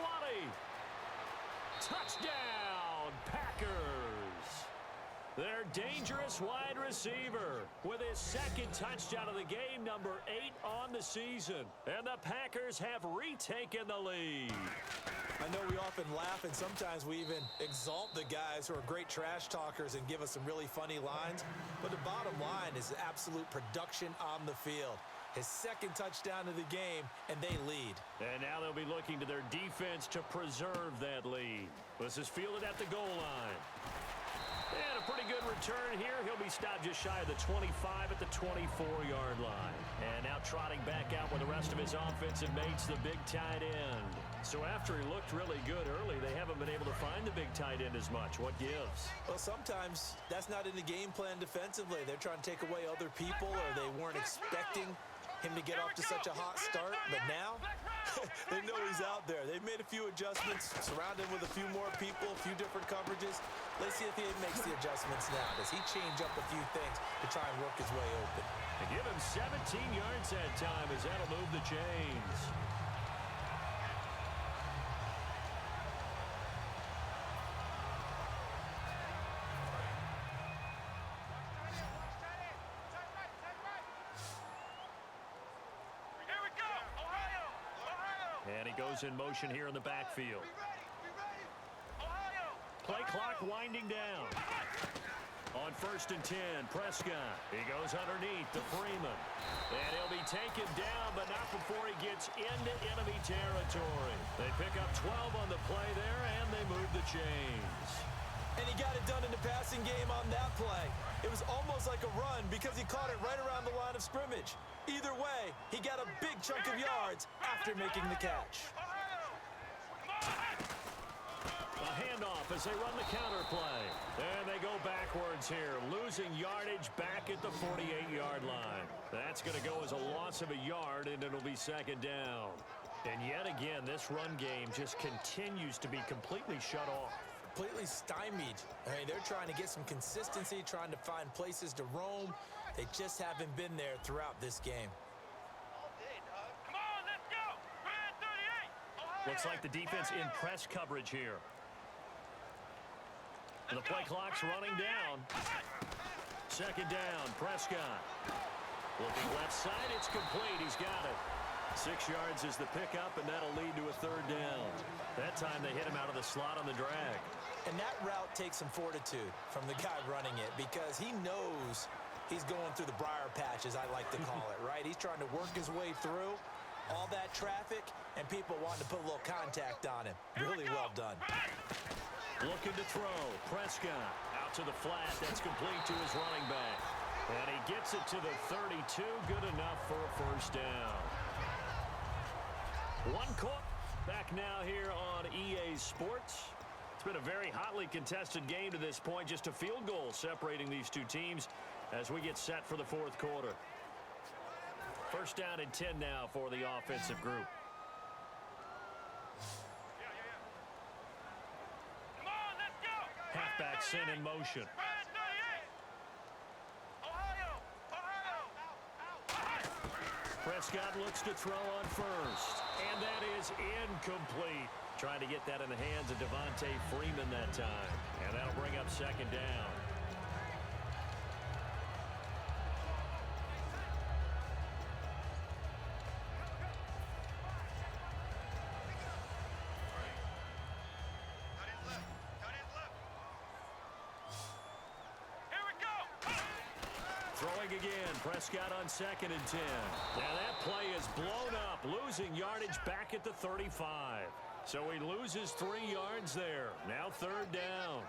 Touchdown, Packers. Their dangerous wide receiver with his 2nd touchdown of the game, number 8 on the season. And the Packers have retaken the lead. I know we often laugh, and sometimes we even exalt the guys who are great trash talkers and give us some really funny lines. But the bottom line is absolute production on the field. His 2nd touchdown of the game, and they lead. And now they'll be looking to their defense to preserve that lead. This is fielded at the goal line. And a pretty good return here. He'll be stopped just shy of the 25 at the 24-yard line. And now trotting back out with the rest of his offensive mates, the big tight end. So after he looked really good early, they haven't been able to find the big tight end as much. What gives? Well, sometimes that's not in the game plan defensively. They're trying to take away other people, or they weren't expecting him to get off to such a hot start. But now, they know he's out there. They've made a few adjustments, surrounded him with a few more people, a few different coverages. Let's see if he makes the adjustments now. Does he change up a few things to try and work his way open? And give him 17 yards that time, as that'll move the chains. And he goes in motion here in the backfield. Play clock winding down. On 1st and 10, Prescott. He goes underneath to Freeman. And he'll be taken down, but not before he gets into enemy territory. They pick up 12 on the play there, and they move the chains. And he got it done in the passing game on that play. It was almost like a run because he caught it right around the line of scrimmage. Either way, he got a big chunk of yards after making the catch. A handoff as they run the counter play. And they go backwards here, losing yardage back at the 48-yard line. That's going to go as a loss of a yard, and it'll be second down. And yet again, this run game just continues to be completely shut off. Completely stymied. I mean, they're trying to get some consistency, trying to find places to roam. They just haven't been there throughout this game. Come on, let's go. Red 38. Looks like the defense in press coverage here. The play clock's running down. Second down, Prescott. Looking left side, it's complete. He's got it. 6 yards is the pickup, and that'll lead to a third down. That time they hit him out of the slot on the drag. And that route takes some fortitude from the guy running it because he knows he's going through the briar patch, as I like to call it, right? He's trying to work his way through all that traffic and people wanting to put a little contact on him. Really well done. Looking to throw. Prescott out to the flat. That's complete to his running back. And he gets it to the 32. Good enough for a first down. One caught. Back now here on EA Sports. It's been a very hotly contested game to this point. Just a field goal separating these two teams as we get set for the fourth quarter. First down and 10 now for the offensive group. Come on, let's go. Halfback sent in motion. Red 38. Ohio. Prescott looks to throw on first. And that is incomplete. Trying to get that in the hands of Devontae Freeman that time. And that'll bring up second down. Throwing again, Prescott on 2nd and 10. Now that play is blown up, losing yardage back at the 35. So he loses 3 yards there. Now third down.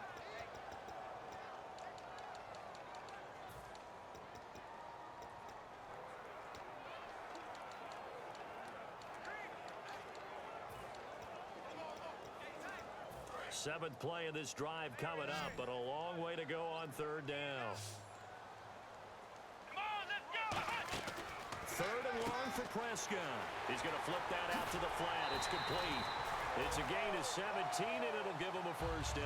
Seventh play of this drive coming up, but a long way to go on third down. Third and long for Prescott. He's going to flip that out to the flat. It's complete. It's a gain of 17, and it'll give him a first down.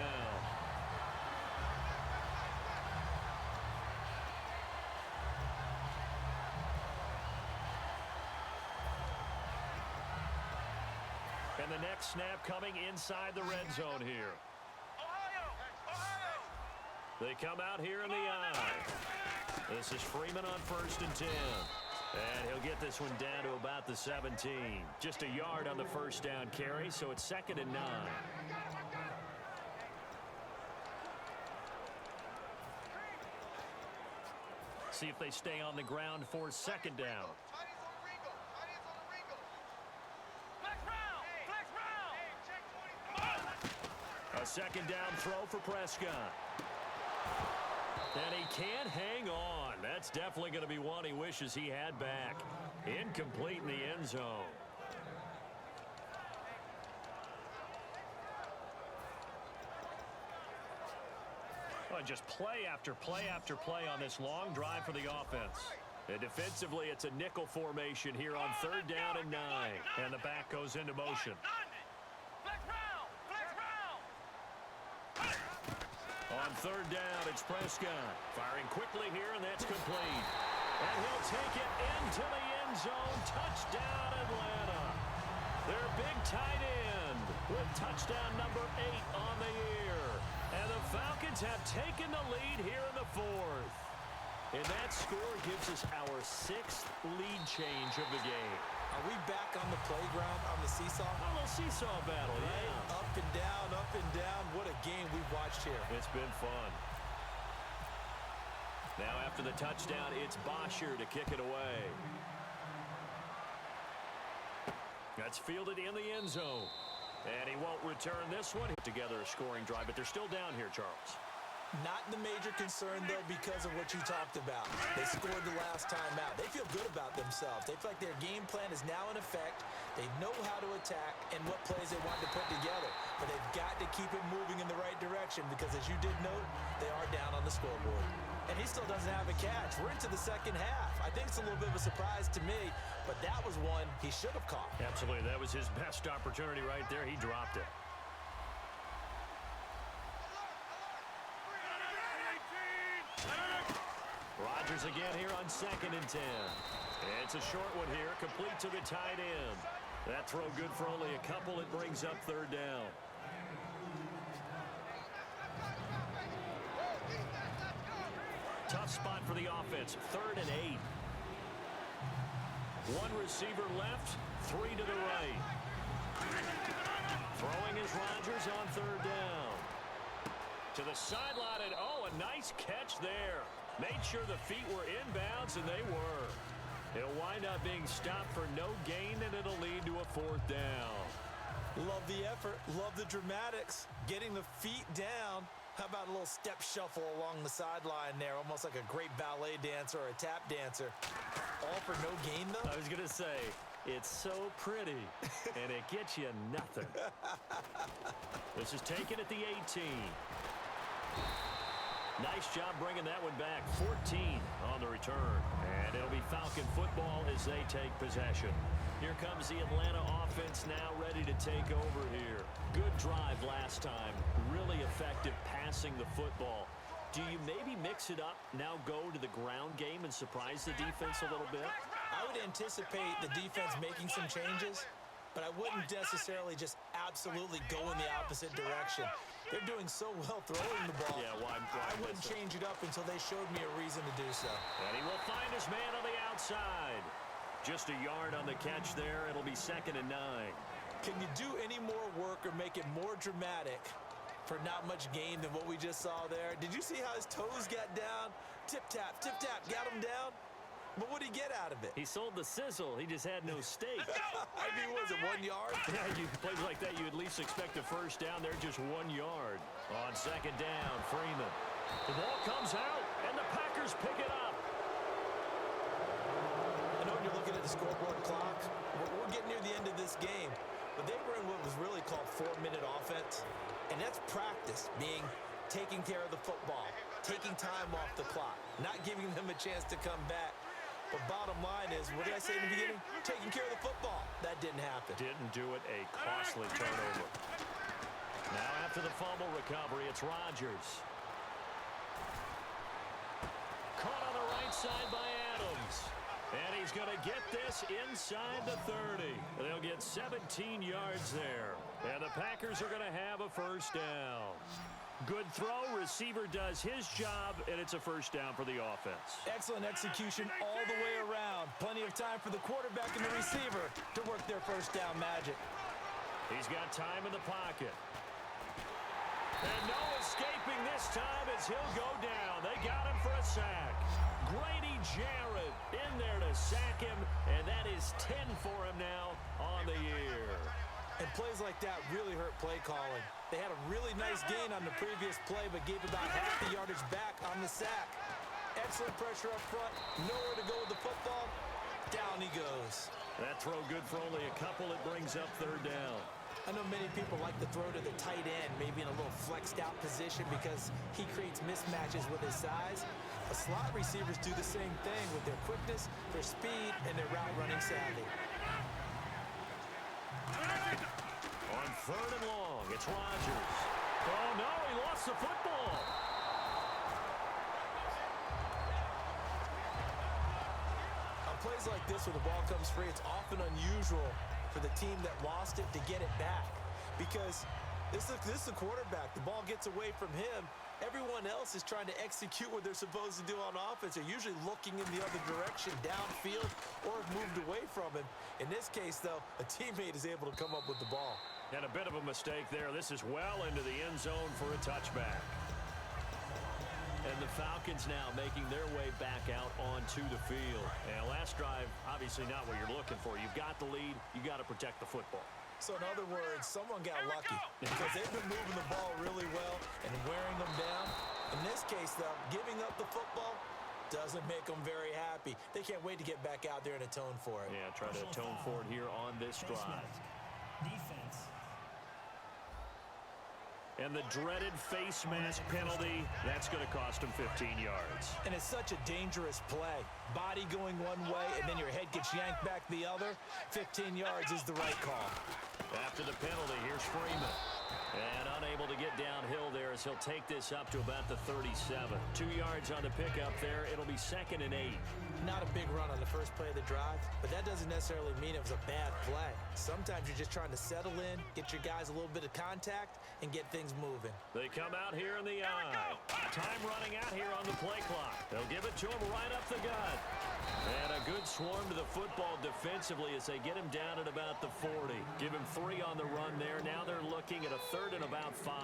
And the next snap coming inside the red zone here. They come out here in the I. This is Freeman on 1st and 10. And he'll get this one down to about the 17. Just a yard on the first down carry, so it's 2nd and 9. See if they stay on the ground for second down. A second down throw for Prescott. And he can't hang on. That's definitely going to be one he wishes he had back. Incomplete in the end zone. Oh, just play after play after play on this long drive for the offense. And defensively, it's a nickel formation here on third down and 9. And the back goes into motion. On third down, it's Prescott. Firing quickly here, and that's complete. And he'll take it into the end zone. Touchdown, Atlanta. Their big tight end with touchdown number 8 on the year. And the Falcons have taken the lead here in the fourth. And that score gives us our 6th lead change of the game. Are we back on the playground on the seesaw? A little seesaw battle, yeah. Up and down, up and down. What a game we've watched here. It's been fun. Now after the touchdown, it's Bosher to kick it away. That's fielded in the end zone. And he won't return this one. Together a scoring drive, but they're still down here, Charles. Not the major concern, though, because of what you talked about. They scored the last time out. They feel good about themselves. They feel like their game plan is now in effect. They know how to attack and what plays they want to put together. But they've got to keep it moving in the right direction because, as you did note, they are down on the scoreboard. And he still doesn't have a catch. We're into the second half. I think it's a little bit of a surprise to me, but that was one he should have caught. Absolutely. That was his best opportunity right there. He dropped it. Rodgers again here on 2nd and 10. It's a short one here, complete to the tight end. That throw good for only a couple. It brings up 3rd down. Tough spot for the offense, 3rd and 8. One receiver left, 3 to the right. Throwing is Rodgers on 3rd down. To the sideline, and oh, a nice catch there. Made sure the feet were inbounds, and they were. It'll wind up being stopped for no gain, and it'll lead to a 4th down. Love the effort. Love the dramatics. Getting the feet down. How about a little step shuffle along the sideline there, almost like a great ballet dancer or a tap dancer. All for no gain, though? I was going to say, it's so pretty, and it gets you nothing. This is taken at the 18. Nice job bringing that one back. 14 on the return. And it'll be Falcon football as they take possession. Here comes the Atlanta offense now ready to take over here. Good drive last time. Really effective passing the football. Do you maybe mix it up, now go to the ground game and surprise the defense a little bit? I would anticipate the defense making some changes, but I wouldn't necessarily just absolutely go in the opposite direction. They're doing so well throwing the ball. Yeah, why I wouldn't change it up until they showed me a reason to do so. And he will find his man on the outside. Just a yard on the catch there. It'll be 2nd and 9. Can you do any more work or make it more dramatic for not much gain than what we just saw there? Did you see how his toes got down? Tip-tap, got him down. But what did he get out of it? He sold the sizzle. He just had no steak. I mean, was it 1 yard? Yeah, you plays like that, you at least expect a first down. They're just 1 yard. On 2nd down, Freeman. The ball comes out, and the Packers pick it up. I know when you're looking at the scoreboard clock, we're getting near the end of this game, but they were in what was really called 4-minute offense, and that's practice, meaning taking care of the football, taking time off the clock, not giving them a chance to come back. But bottom line is, what did I say in the beginning? Taking care of the football. That didn't happen. Didn't do it. A costly turnover. Now after the fumble recovery, it's Rodgers. Caught on the right side by Adams. And he's going to get this inside the 30. They'll get 17 yards there. And the Packers are going to have a first down. Good throw. Receiver does his job, and it's a first down for the offense. Excellent execution all the way around. Plenty of time for the quarterback and the receiver to work their first down magic. He's got time in the pocket. And no escaping this time as he'll go down. They got him for a sack. Grady Jarrett in there to sack him, and that is 10 for him now on the year. And plays like that really hurt play calling. They had a really nice gain on the previous play, but gave about half the yardage back on the sack. Excellent pressure up front. Nowhere to go with the football. Down he goes. That throw good for only a couple. It brings up 3rd down. I know many people like to throw to the tight end, maybe in a little flexed out position because he creates mismatches with his size. But slot receivers do the same thing with their quickness, their speed, and their route running savvy. On 3rd and long, it's Rodgers. Oh, no, he lost the football. On plays like this where the ball comes free, it's often unusual for the team that lost it to get it back. Because this is the quarterback. The ball gets away from him. Everyone else is trying to execute what they're supposed to do on offense. They're usually looking in the other direction, downfield, or have moved away from him. In this case, though, a teammate is able to come up with the ball. And a bit of a mistake there. This is well into the end zone for a touchback. And the Falcons now making their way back out onto the field. And last drive, obviously not what you're looking for. You've got the lead. You got to protect the football. So in other words, someone got lucky because they've been moving the ball really well and wearing them down. In this case, though, giving up the football doesn't make them very happy. They can't wait to get back out there and atone for it. Yeah, try to atone for it here on this drive. Defense. And the dreaded face mask penalty, that's going to cost him 15 yards. And it's such a dangerous play. Body going one way, and then your head gets yanked back the other. 15 yards is the right call. After the penalty, here's Freeman. And unable to get downhill there as he'll take this up to about the 37. 2 yards on the pickup there. It'll be 2nd and 8. Not a big run on the first play of the drive, but that doesn't necessarily mean it was a bad play. Sometimes you're just trying to settle in, get your guys a little bit of contact, and get things moving. They come out here in the eye. Time running out here on the play clock. They'll give it to him right up the gut. And a good swarm to the football defensively as they get him down at about the 40. Give him 3 on the run there. Now they're looking at a 3rd and about 5.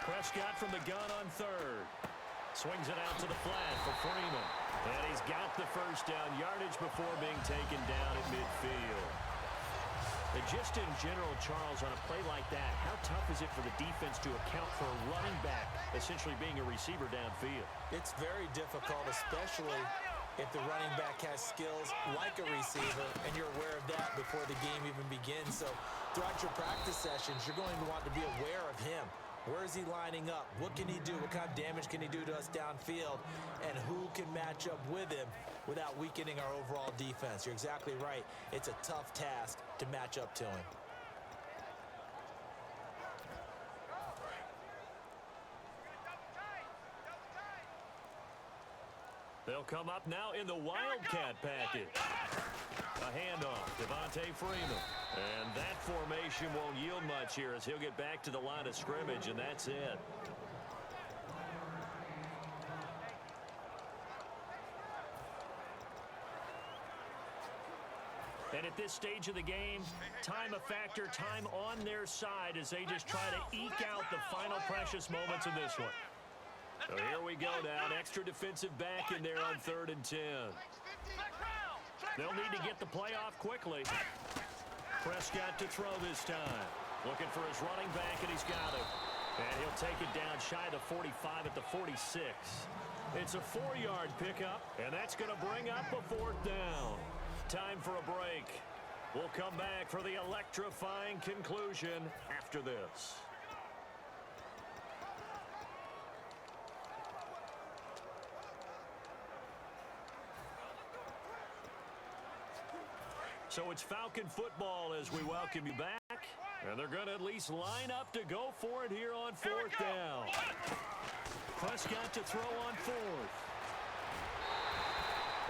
Prescott from the gun on 3rd. Swings it out to the flat for Freeman. And he's got the first down yardage before being taken down at midfield. And just in general, Charles, on a play like that, how tough is it for the defense to account for a running back essentially being a receiver downfield? It's very difficult, especially if the running back has skills like a receiver, and you're aware of that before the game even begins. So throughout your practice sessions, you're going to want to be aware of him. Where is he lining up? What can he do? What kind of damage can he do to us downfield? And who can match up with him without weakening our overall defense? You're exactly right. It's a tough task to match up to him. They'll come up now in the Wildcat package. A handoff, Devontae Freeman. And that formation won't yield much here as he'll get back to the line of scrimmage, and that's it. And at this stage of the game, time a factor, time on their side as they just try to eke out the final precious moments of this one. So here we go now, an extra defensive back in there on 3rd and 10. They'll need to get the play off quickly. Prescott to throw this time. Looking for his running back, and he's got it. And he'll take it down shy of the 45 at the 46. It's a 4-yard pickup, and that's going to bring up a 4th down. Time for a break. We'll come back for the electrifying conclusion after this. So it's Falcon football as we welcome you back. And they're going to at least line up to go for it here on 4th down. Prescott to throw on 4th.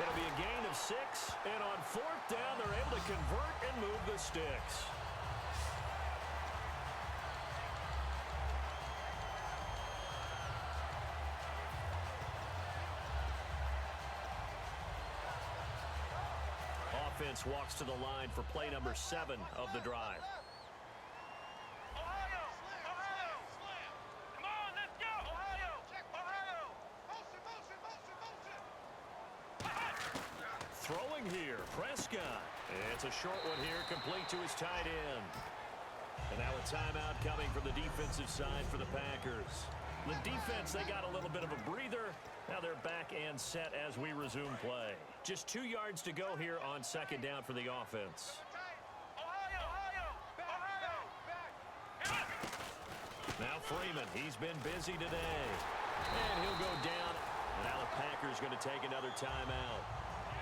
It'll be a gain of 6. And on 4th down, they're able to convert and move the sticks. Offense walks to the line for play number 7 of the drive. Throwing here, Prescott. It's a short one here, complete to his tight end. And now a timeout coming from the defensive side for the Packers. The defense, they got a little bit of a breather. Now they're back and set as we resume play. Just 2 yards to go here on 2nd down for the offense. Now Freeman, he's been busy today. And he'll go down. And now the Packers going to take another timeout.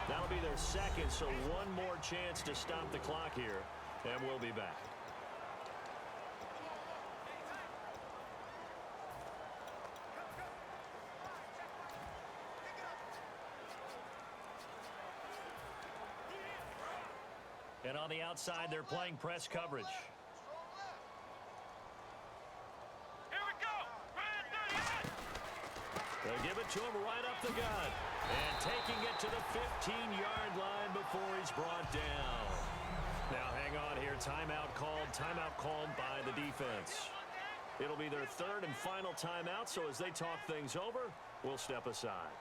That'll be their 2nd, so one more chance to stop the clock here. And we'll be back. And on the outside, they're playing press coverage. Here we go. They'll give it it to him right up the gut. And taking it to the 15-yard line before he's brought down. Now, hang on here. Timeout called by the defense. It'll be their third and final timeout, so as they talk things over, we'll step aside.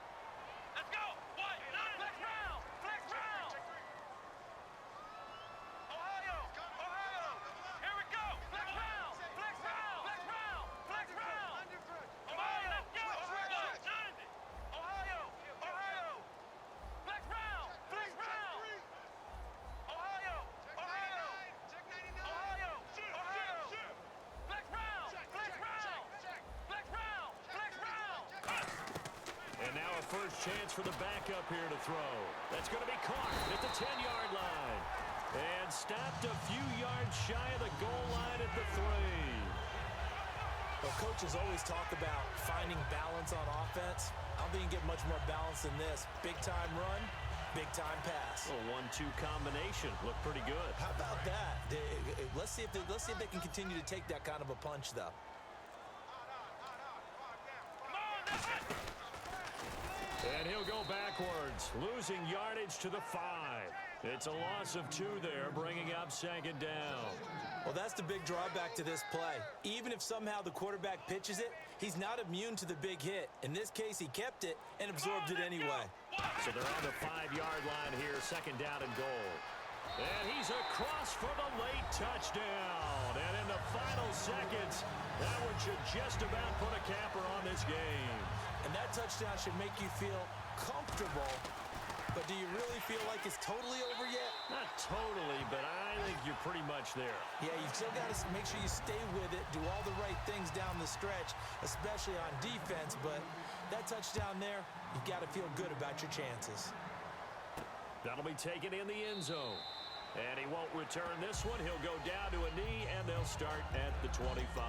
Let's go! What? Flex round! Flex round! Ohio! Ohio! Here we go! Flex round! Flex round! Flex round! Flex round! Ohio! Let's go! Ohio! Ohio! Flex round! Flex round! Ohio! Ohio! Ohio! Ohio! Flex round! Flex round! Flex round! Flex round! And now a first chance for the backup here to throw. That's going to be caught at the 10-yard line. And stopped a few yards shy of the goal line at the 3. Well, coaches always talk about finding balance on offense. I don't think you get much more balance than this. Big-time run, big-time pass. A 1-2 combination. Looked pretty good. How about that? Let's see if they can continue to take that kind of a punch, though. And he'll go backwards, losing yardage to the 5. It's a loss of 2 there, bringing up second down. Well, that's the big drawback to this play. Even if somehow the quarterback pitches it, he's not immune to the big hit. In this case, he kept it and absorbed it anyway. So they're on the 5-yard line here, second down and goal. And he's across for the late touchdown. And in the final seconds, that one should just about put a capper on this game. And that touchdown should make you feel comfortable. But do you really feel like it's totally over yet? Not totally, but I think you're pretty much there. Yeah, you still got to make sure you stay with it, do all the right things down the stretch, especially on defense. But that touchdown there, you've got to feel good about your chances. That'll be taken in the end zone. And he won't return this one. He'll go down to a knee, and they'll start at the 25.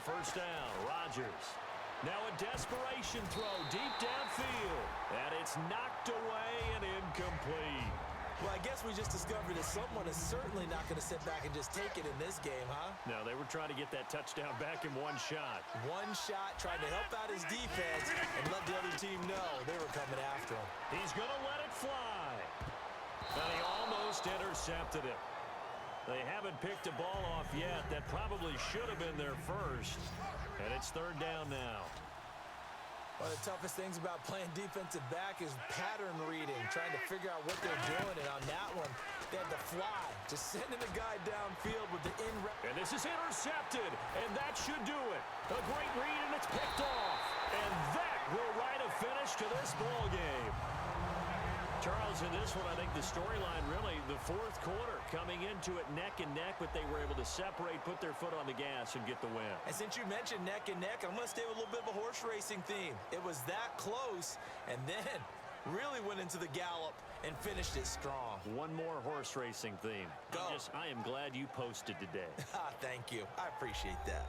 First down, Rodgers. Now a desperation throw deep downfield. And it's knocked away and incomplete. Well, I guess we just discovered that someone is certainly not going to sit back and just take it in this game, huh? No, they were trying to get that touchdown back in one shot. One shot, trying to help out his defense and let the other team know they were coming after him. He's going to let it fly. And he almost intercepted it. They haven't picked a ball off yet. That probably should have been their first. And it's third down now. One of the toughest things about playing defensive back is pattern reading, trying to figure out what they're doing. And on that one, they had to fly, just sending the guy downfield with the in-route. And this is intercepted, and that should do it. A great read, and it's picked off. And that will write a finish to this ball game. Charles, in this one, I think the storyline really, the fourth quarter, coming into it neck and neck, but they were able to separate, put their foot on the gas, and get the win. And since you mentioned neck and neck, I'm going to stay with a little bit of a horse racing theme. It was that close, and then really went into the gallop and finished it strong. One more horse racing theme. Go. I am glad you posted today. Thank you. I appreciate that.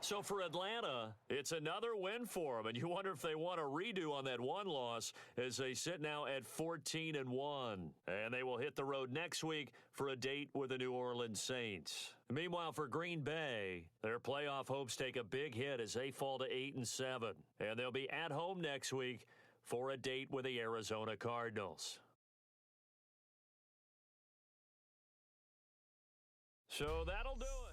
So for Atlanta, it's another win for them, and you wonder if they want a redo on that one loss as they sit now at 14-1. And they will hit the road next week for a date with the New Orleans Saints. Meanwhile, for Green Bay, their playoff hopes take a big hit as they fall to 8-7. And they'll be at home next week for a date with the Arizona Cardinals. So that'll do it.